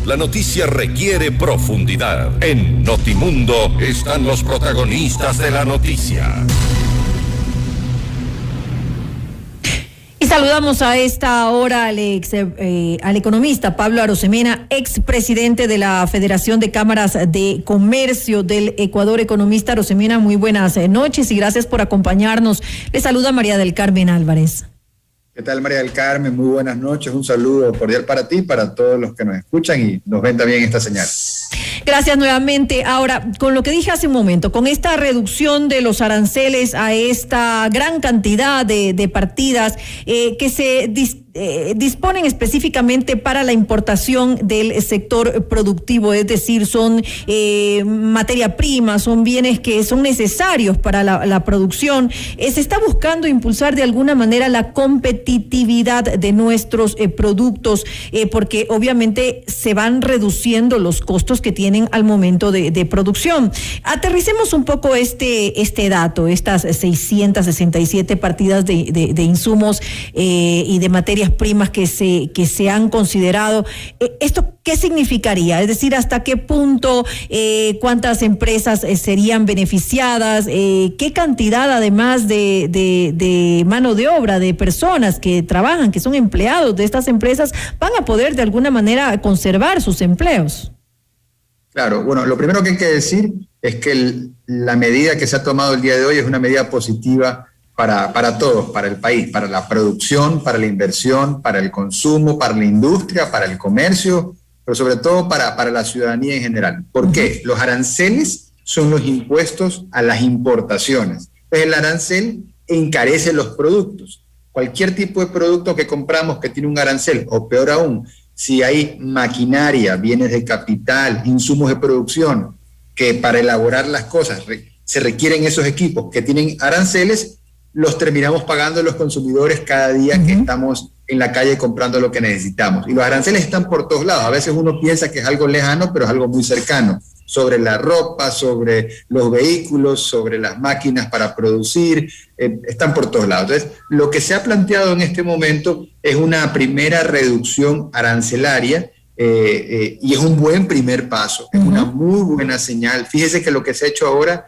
La noticia requiere profundidad. En Notimundo están los protagonistas de la noticia. Y saludamos a esta hora al economista Pablo Arosemena, expresidente de la Federación de Cámaras de Comercio del Ecuador. Economista Arosemena, muy buenas noches y gracias por acompañarnos. Le saluda María del Carmen Álvarez. ¿Qué tal, María del Carmen? Muy buenas noches. Un saludo cordial para ti y para todos los que nos escuchan y nos ven también esta señal. Gracias nuevamente. Ahora, con lo que dije hace un momento, con esta reducción de los aranceles a esta gran cantidad de partidas que se disponen específicamente para la importación del sector productivo, es decir, son materia prima, son bienes que son necesarios para la producción. Se está buscando impulsar de alguna manera la competitividad de nuestros productos, porque obviamente se van reduciendo los costos que tienen al momento de producción. Aterricemos un poco este dato, estas 667 partidas de insumos y de materias primas que se han considerado. ¿Esto qué significaría? Es decir, ¿hasta qué punto, cuántas empresas serían beneficiadas? ¿Qué cantidad, además de mano de obra, de personas que trabajan, que son empleados de estas empresas, van a poder de alguna manera conservar sus empleos? Claro, bueno, lo primero que hay que decir es que la medida que se ha tomado el día de hoy es una medida positiva para todos, para el país, para la producción, para la inversión, para el consumo, para la industria, para el comercio, pero sobre todo para la ciudadanía en general. ¿Por qué? Los aranceles son los impuestos a las importaciones. Entonces el arancel encarece los productos. Cualquier tipo de producto que compramos que tiene un arancel, o peor aún, si hay maquinaria, bienes de capital, insumos de producción, que para elaborar las cosas se requieren esos equipos que tienen aranceles, los terminamos pagando los consumidores cada día que estamos en la calle comprando lo que necesitamos. Y los aranceles están por todos lados. A veces uno piensa que es algo lejano, pero es algo muy cercano. Sobre la ropa, sobre los vehículos, sobre las máquinas para producir, están por todos lados. Entonces, lo que se ha planteado en este momento es una primera reducción arancelaria y es un buen primer paso, es una muy buena señal. Fíjese que lo que se ha hecho ahora,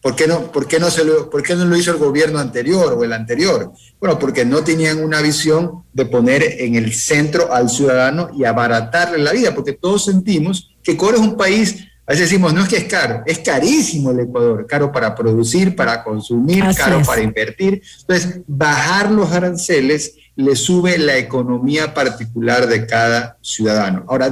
¿por qué no lo hizo el gobierno anterior o el anterior? Bueno, porque no tenían una visión de poner en el centro al ciudadano y abaratarle la vida, porque todos sentimos que Ecuador es un país, a veces decimos, no es que es caro, es carísimo el Ecuador, caro para producir, para consumir, caro para invertir. Entonces, bajar los aranceles le sube la economía particular de cada ciudadano. Ahora,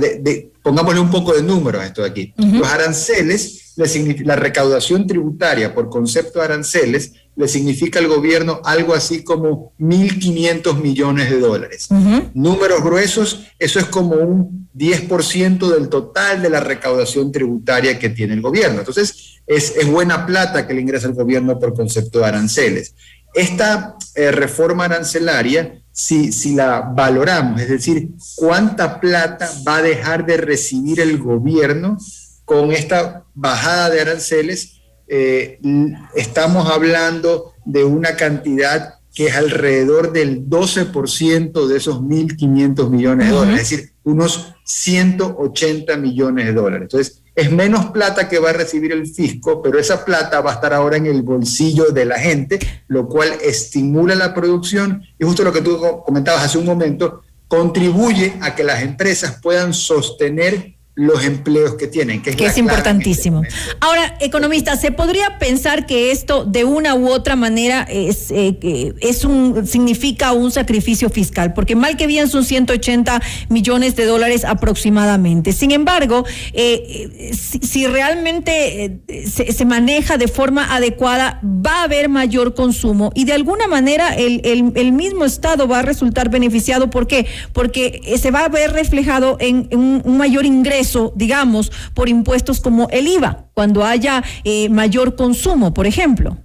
pongámosle un poco de números a esto de aquí. Los aranceles, la recaudación tributaria por concepto de aranceles, le significa al gobierno algo así como 1.500 millones de dólares. Números gruesos, eso es como un 10% del total de la recaudación tributaria que tiene el gobierno. Entonces, es buena plata que le ingresa al gobierno por concepto de aranceles. Esta reforma arancelaria, si la valoramos, es decir, cuánta plata va a dejar de recibir el gobierno con esta bajada de aranceles, estamos hablando de una cantidad que es alrededor del 12% de esos 1.500 millones de dólares, es decir, unos 180 millones de dólares. Entonces, es menos plata que va a recibir el fisco, pero esa plata va a estar ahora en el bolsillo de la gente, lo cual estimula la producción y justo lo que tú comentabas hace un momento, contribuye a que las empresas puedan sostener los empleos que tienen, que es importantísimo. Ahora, economista, ¿se podría pensar que esto de una u otra manera significa un sacrificio fiscal? Porque mal que bien son 180 millones de dólares aproximadamente. Sin embargo, si realmente se maneja de forma adecuada, va a haber mayor consumo y de alguna manera el mismo Estado va a resultar beneficiado. ¿Por qué? Porque se va a ver reflejado en un mayor ingreso, digamos, por impuestos como el IVA, cuando haya mayor consumo, por ejemplo.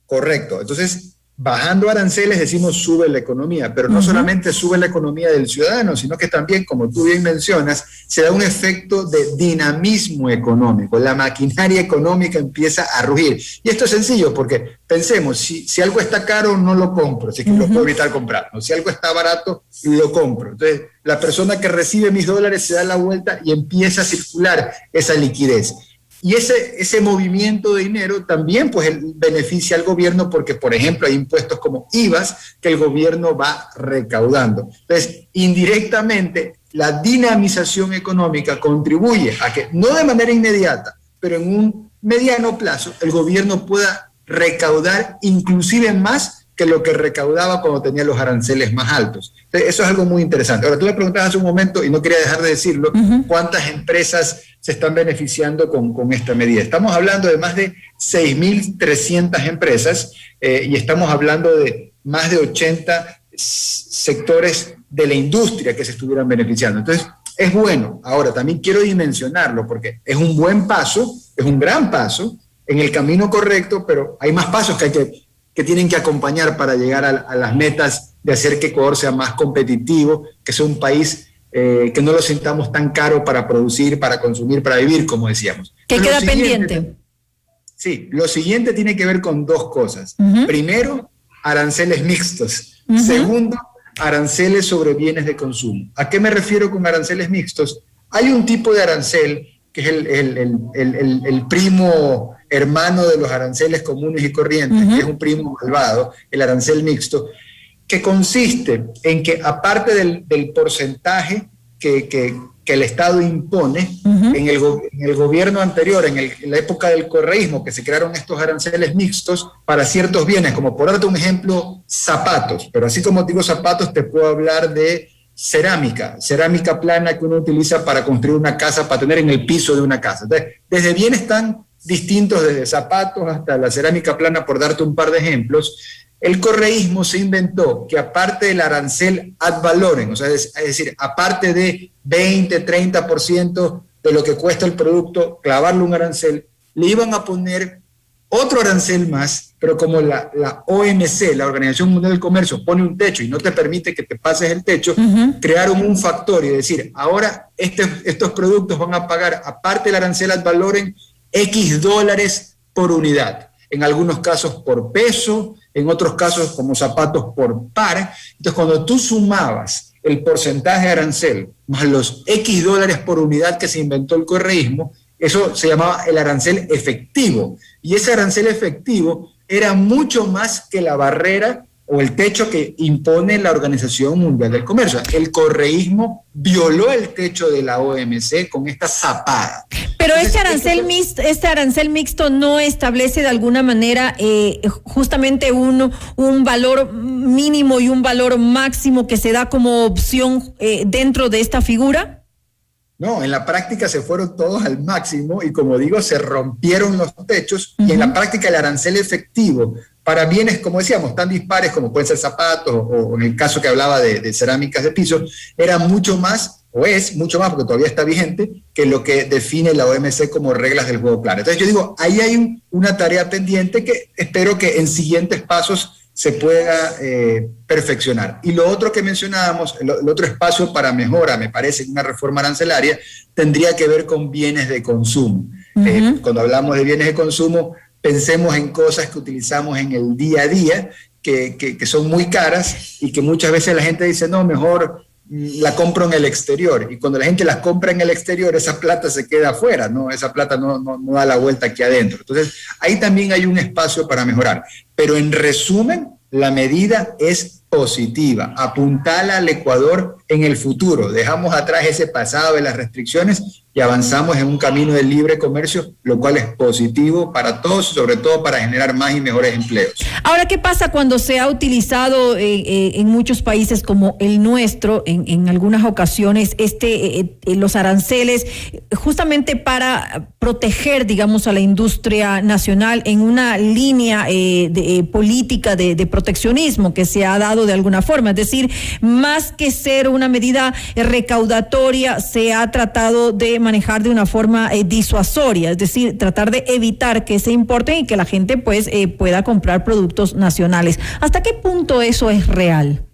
Correcto. Entonces, bajando aranceles decimos sube la economía, pero no solamente sube la economía del ciudadano, sino que también, como tú bien mencionas, se da un efecto de dinamismo económico. La maquinaria económica empieza a rugir. Y esto es sencillo porque pensemos, si algo está caro no lo compro, si es que lo puedo evitar comprar, ¿no? Si algo está barato lo compro. Entonces la persona que recibe mis dólares se da la vuelta y empieza a circular esa liquidez. Y ese movimiento de dinero también pues beneficia al gobierno porque, por ejemplo, hay impuestos como IVAs que el gobierno va recaudando. Entonces, indirectamente, la dinamización económica contribuye a que, no de manera inmediata, pero en un mediano plazo, el gobierno pueda recaudar inclusive más que lo que recaudaba cuando tenía los aranceles más altos. Entonces, eso es algo muy interesante. Ahora, tú me preguntabas hace un momento, y no quería dejar de decirlo, ¿cuántas empresas se están beneficiando con esta medida? Estamos hablando de más de 6.300 empresas y estamos hablando de más de 80 sectores de la industria que se estuvieran beneficiando. Entonces, es bueno. Ahora, también quiero dimensionarlo porque es un buen paso, es un gran paso en el camino correcto, pero hay más pasos que tienen que acompañar para llegar a las metas de hacer que Ecuador sea más competitivo, que sea un país que no lo sintamos tan caro para producir, para consumir, para vivir, como decíamos. ¿Qué queda pendiente? Sí, lo siguiente tiene que ver con dos cosas. Primero, aranceles mixtos. Segundo, aranceles sobre bienes de consumo. ¿A qué me refiero con aranceles mixtos? Hay un tipo de arancel que es el primo hermano de los aranceles comunes y corrientes, que es un primo malvado, el arancel mixto, que consiste en que aparte del porcentaje que el Estado impone, en el gobierno anterior, en la época del correísmo, que se crearon estos aranceles mixtos para ciertos bienes, como por darte un ejemplo, zapatos, pero así como digo zapatos, te puedo hablar de cerámica plana que uno utiliza para construir una casa, para tener en el piso de una casa. Entonces, desde bienes tan distintos, desde zapatos hasta la cerámica plana, por darte un par de ejemplos, el correísmo se inventó que aparte del arancel ad valorem, o sea, es decir, aparte de 20, 30% de lo que cuesta el producto, clavarle un arancel, le iban a poner otro arancel más, pero como la OMC, la Organización Mundial del Comercio, pone un techo y no te permite que te pases el techo, crearon un factor y decir, ahora estos productos van a pagar, aparte del arancel ad valorem, X dólares por unidad. En algunos casos por peso, en otros casos como zapatos por par. Entonces, cuando tú sumabas el porcentaje de arancel más los X dólares por unidad que se inventó el correísmo, eso se llamaba el arancel efectivo. Y ese arancel efectivo era mucho más que la barrera o el techo que impone la Organización Mundial del Comercio. El correísmo violó el techo de la OMC con esta zapada. Pero entonces, este arancel mixto no establece de alguna manera justamente un valor mínimo y un valor máximo que se da como opción dentro de esta figura. No, en la práctica se fueron todos al máximo y, como digo, se rompieron los techos y en la práctica el arancel efectivo para bienes, como decíamos, tan dispares como pueden ser zapatos o en el caso que hablaba de cerámicas de piso, era mucho más, o es mucho más, porque todavía está vigente, que lo que define la OMC como reglas del juego claro. Entonces yo digo, ahí hay una tarea pendiente que espero que en siguientes pasos se pueda perfeccionar. Y lo otro que mencionábamos, el otro espacio para mejora, me parece, en una reforma arancelaria, tendría que ver con bienes de consumo. Cuando hablamos de bienes de consumo, pensemos en cosas que utilizamos en el día a día, que son muy caras y que muchas veces la gente dice, no, mejor la compro en el exterior. Y cuando la gente las compra en el exterior, esa plata se queda afuera, ¿no? Esa plata no da la vuelta aquí adentro. Entonces, ahí también hay un espacio para mejorar. Pero en resumen, la medida es positiva, apuntala al Ecuador en el futuro. Dejamos atrás ese pasado de las restricciones y avanzamos en un camino de libre comercio, lo cual es positivo para todos, sobre todo para generar más y mejores empleos. Ahora, ¿qué pasa cuando se ha utilizado en muchos países como el nuestro, en algunas ocasiones, los aranceles, justamente para proteger, digamos, a la industria nacional en una línea de política de proteccionismo que se ha dado de alguna forma. Es decir, más que ser una medida recaudatoria, se ha tratado de manejar de una forma disuasoria, es decir, tratar de evitar que se importen y que la gente pues pueda comprar productos nacionales. ¿Hasta qué punto eso es real?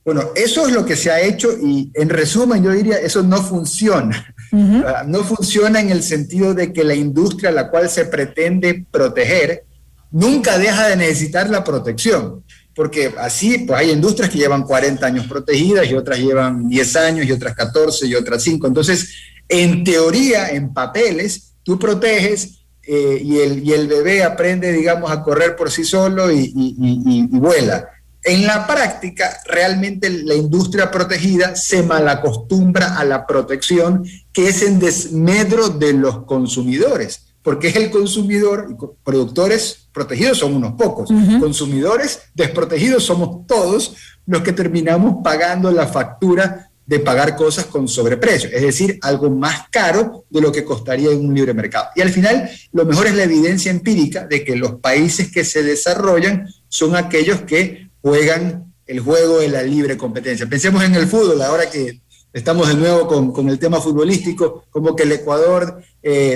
Bueno, eso es lo que se ha hecho y en resumen yo diría, eso no funciona. Uh-huh. No funciona en el sentido de que la industria a la cual se pretende proteger nunca deja de necesitar la protección, porque así pues hay industrias que llevan 40 años protegidas y otras llevan 10 años y otras 14 y otras 5. Entonces, en teoría, en papeles, tú proteges y el bebé aprende, digamos, a correr por sí solo y vuela. En la práctica, realmente la industria protegida se malacostumbra a la protección, que es en desmedro de los consumidores, porque es el consumidor, y productores protegidos son unos pocos, uh-huh. Consumidores desprotegidos somos todos los que terminamos pagando la factura de pagar cosas con sobreprecio, es decir, algo más caro de lo que costaría en un libre mercado. Y al final, lo mejor es la evidencia empírica de que los países que se desarrollan son aquellos que juegan el juego de la libre competencia. Pensemos en el fútbol, ahora que estamos de nuevo con el tema futbolístico, como que el Ecuador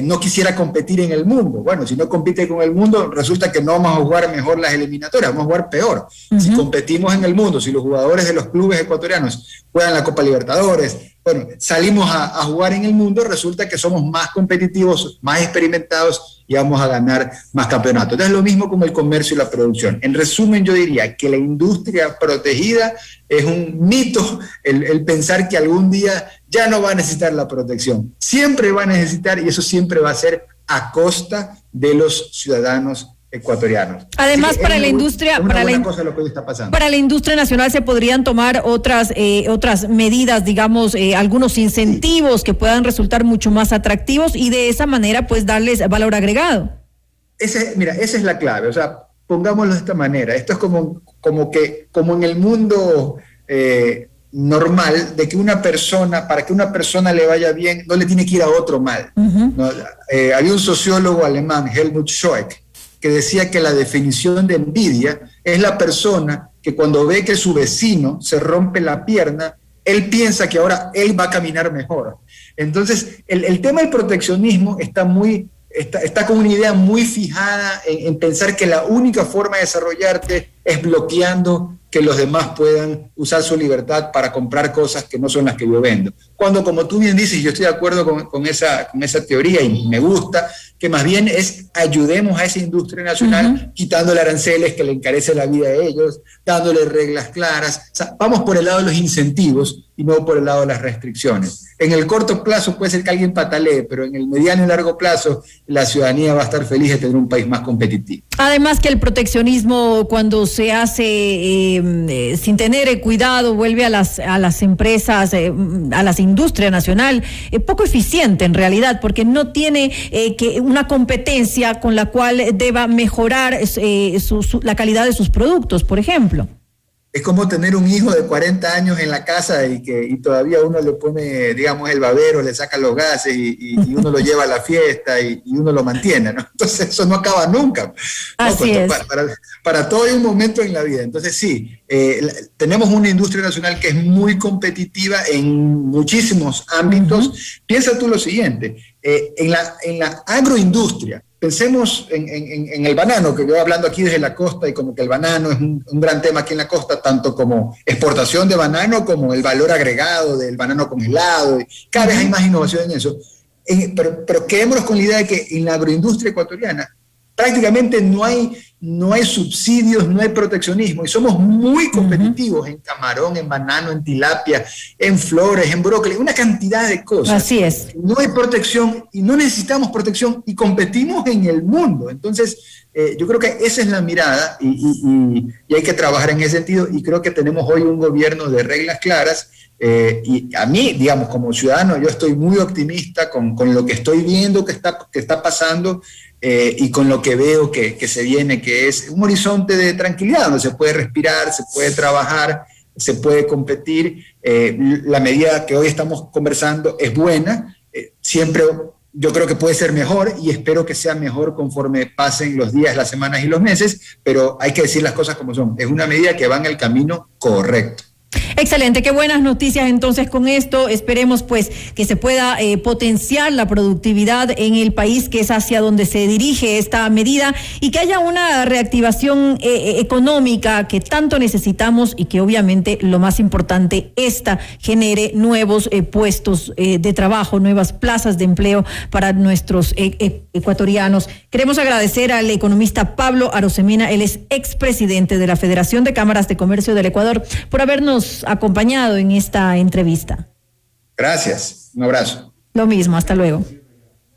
no quisiera competir en el mundo. Bueno, si no compite con el mundo, resulta que no vamos a jugar mejor las eliminatorias, vamos a jugar peor. Uh-huh. Si competimos en el mundo, si los jugadores de los clubes ecuatorianos juegan la Copa Libertadores, bueno, salimos a jugar en el mundo, resulta que somos más competitivos, más experimentados y vamos a ganar más campeonatos. Entonces es lo mismo con el comercio y la producción. En resumen, yo diría que la industria protegida es un mito el pensar que algún día ya no va a necesitar la protección. Siempre va a necesitar, y eso siempre va a ser a costa de los ciudadanos ecuatorianos. Además, para la industria, para la industria nacional se podrían tomar otras medidas, digamos, algunos incentivos que puedan resultar mucho más atractivos y de esa manera, pues, darles valor agregado. Esa es la clave. O sea, pongámoslo de esta manera. Esto es como en el mundo normal, de que para que una persona le vaya bien, no le tiene que ir a otro mal. Uh-huh. ¿No? Había un sociólogo alemán, Helmut Schroeck, que decía que la definición de envidia es la persona que cuando ve que su vecino se rompe la pierna, él piensa que ahora él va a caminar mejor. Entonces, el tema del proteccionismo está con una idea muy fijada en pensar que la única forma de desarrollarte es bloqueando que los demás puedan usar su libertad para comprar cosas que no son las que yo vendo. Cuando, como tú bien dices, yo estoy de acuerdo con esa teoría y me gusta, que más bien es ayudemos a esa industria nacional, uh-huh. Quitándole aranceles que le encarece la vida a ellos, dándole reglas claras. O sea, vamos por el lado de los incentivos y no por el lado de las restricciones. En el corto plazo puede ser que alguien patalee, pero en el mediano y largo plazo la ciudadanía va a estar feliz de tener un país más competitivo. Además que el proteccionismo, cuando se hace sin tener cuidado, vuelve a las empresas, a las industrias nacional, poco eficiente en realidad, porque no tiene una competencia con la cual deba mejorar la calidad de sus productos, por ejemplo. Es como tener un hijo de 40 años en la casa y todavía uno le pone, digamos, el babero, le saca los gases y uno lo lleva a la fiesta y uno lo mantiene, ¿no? Entonces eso no acaba nunca. Así es. Para todo hay un momento en la vida. Entonces sí, tenemos una industria nacional que es muy competitiva en muchísimos ámbitos. Uh-huh. Piensa tú lo siguiente, en la agroindustria, pensemos en el banano, que yo hablando aquí desde la costa y como que el banano es un gran tema aquí en la costa, tanto como exportación de banano como el valor agregado del banano congelado. Cada vez hay más innovación en eso. Pero quedémonos con la idea de que en la agroindustria ecuatoriana prácticamente no hay subsidios, no hay proteccionismo y somos muy competitivos uh-huh. En camarón, en banano, en tilapia, en flores, en brócoli, una cantidad de cosas. Así es. No hay protección y no necesitamos protección y competimos en el mundo. Entonces, yo creo que esa es la mirada y hay que trabajar en ese sentido y creo que tenemos hoy un gobierno de reglas claras. Y a mí, digamos, como ciudadano, yo estoy muy optimista con lo que estoy viendo que está pasando y con lo que veo que se viene, que es un horizonte de tranquilidad, donde se puede respirar, se puede trabajar, se puede competir. La medida que hoy estamos conversando es buena, siempre yo creo que puede ser mejor y espero que sea mejor conforme pasen los días, las semanas y los meses, pero hay que decir las cosas como son. Es una medida que va en el camino correcto. Excelente, qué buenas noticias entonces con esto. Esperemos pues que se pueda potenciar la productividad en el país, que es hacia donde se dirige esta medida, y que haya una reactivación económica que tanto necesitamos, y que obviamente lo más importante, esta genere nuevos puestos de trabajo, nuevas plazas de empleo para nuestros ecuatorianos. Queremos agradecer al economista Pablo Arosemena, él es expresidente de la Federación de Cámaras de Comercio del Ecuador, por habernos acompañado en esta entrevista. Gracias, un abrazo. Lo mismo, hasta luego.